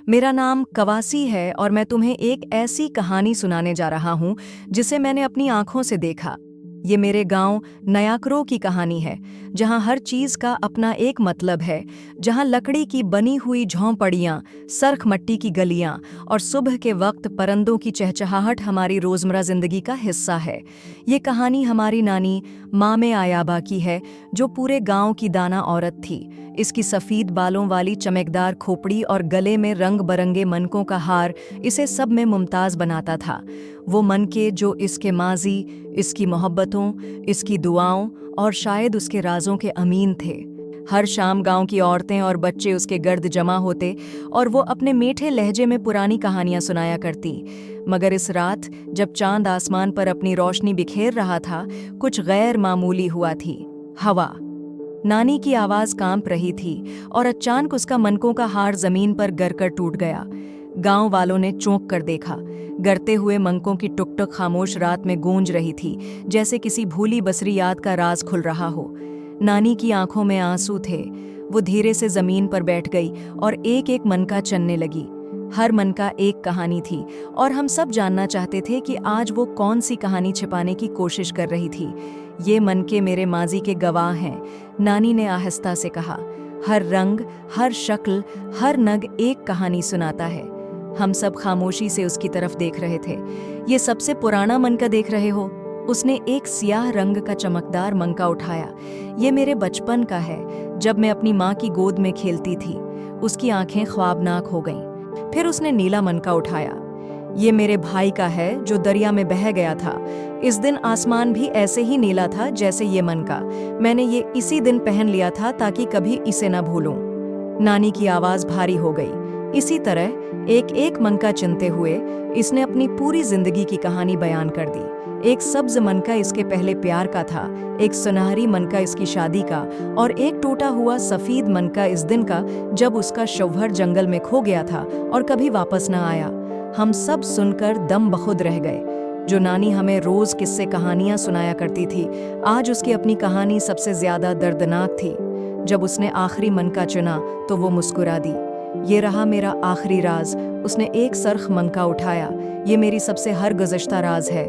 मेरा नाम कवासी है और मैं तुम्हें एक ऐसी कहानी सुनाने जा रहा हूँ जिसे मैंने अपनी आंखों से देखा। ये मेरे गांव नयाकरो की कहानी है, जहाँ हर चीज़ का अपना एक मतलब है, जहाँ लकड़ी की बनी हुई झोंपड़ियाँ, सरख मट्टी की गलियाँ और सुबह के वक्त परिंदों की चहचहाहट हमारी रोज़मर्रा ज़िंदगी का हिस्सा है। ये कहानी हमारी नानी मामे आयाबा की है, जो पूरे गांव की दाना औरत थी। इसकी सफ़ेद बालों वाली चमकदार खोपड़ी और गले में रंग बरंगे मनकों का हार इसे सब में मुमताज़ बनाता था। वो मनके जो इसके माजी, इसकी मोहब्बतों, इसकी दुआओं और शायद उसके राजों के अमीन थे। हर शाम गांव की औरतें और बच्चे उसके गर्द जमा होते और वो अपने मीठे लहजे में पुरानी कहानियां सुनाया करती। मगर इस रात, जब चांद आसमान पर अपनी रोशनी बिखेर रहा था, कुछ गैर मामूली हुआ थी। हवा। नानी की आवाज कांप रही थी और अचानक उसका मनकों का हार जमीन पर गिरकर टूट गया। गांव वालों ने चौंक कर देखा। गरते हुए मनकों की टुक-टुक खामोश रात में गूंज रही थी, जैसे किसी भूली बसरी याद का राज खुल रहा हो। नानी की आंखों में आंसू थे। वो धीरे से जमीन पर बैठ गई और एक एक मनका चुनने लगी। हर मनका एक कहानी थी और हम सब जानना चाहते थे कि आज वो कौन सी कहानी छिपाने की कोशिश कर रही थी। ये मनके मेरे माजी के गवाह हैं, नानी ने आहिस्ता से कहा। हर रंग, हर शक्ल, हर नग एक कहानी सुनाता है। हम सब खामोशी से उसकी तरफ देख रहे थे। ये सबसे पुराना मनका देख रहे हो? उसने एक सियाह रंग का चमकदार मनका उठाया। ये मेरे बचपन का है, जब मैं अपनी माँ की गोद में खेलती थी। उसकी आंखें ख्वाबनाक हो गईं। फिर उसने नीला मनका उठाया। ये मेरे भाई का है, जो दरिया में बह गया था। इस दिन आसमान भी ऐसे ही नीला था जैसे ये मनका। मैंने ये इसी दिन पहन लिया था ताकि कभी इसे न भूलूं। नानी की आवाज भारी हो गई। इसी तरह एक एक मनका चुनते हुए इसने अपनी पूरी जिंदगी की कहानी बयान कर दी। एक सब्ज मनका इसके पहले प्यार का था, एक सुनहरी मनका इसकी शादी का, और एक टूटा हुआ सफेद मनका इस दिन का जब उसका शौहर जंगल में खो गया था और कभी वापस न आया। हम सब सुनकर दम बखुद रह गए। जो नानी हमें रोज किस्से कहानियां सुनाया करती थी, आज उसकी अपनी कहानी सबसे ज्यादा दर्दनाक थी। जब उसने आखिरी मनका चुना तो वो मुस्कुरा दी। ये रहा मेरा आखिरी राज। उसने एक सरख मनका उठाया। ये मेरी सबसे हर गुज़श्ता राज है,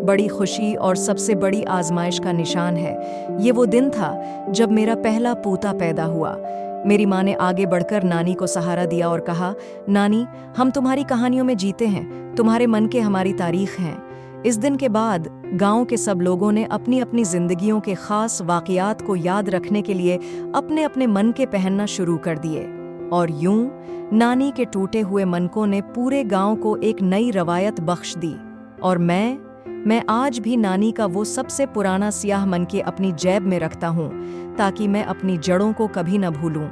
बड़ी खुशी और सबसे बड़ी आजमाइश का निशान है। ये वो दिन था जब मेरा पहला पूता पैदा हुआ। मेरी माँ ने आगे बढ़कर नानी को सहारा दिया और कहा, नानी, हम तुम्हारी कहानियों में जीते हैं, तुम्हारे मन के हमारी तारीख हैं। इस दिन के बाद गांव के सब लोगों ने अपनी अपनी जिंदगियों के खास वाक़यात को याद रखने के लिए अपने अपने मन के पहनना शुरू कर दिए। और यूं नानी के टूटे हुए मनकों ने पूरे गांव को एक नई रवायत बख्श दी। और मैं आज भी नानी का वो सबसे पुराना सियाह मनके अपनी जेब में रखता हूँ, ताकि मैं अपनी जड़ों को कभी न भूलूं।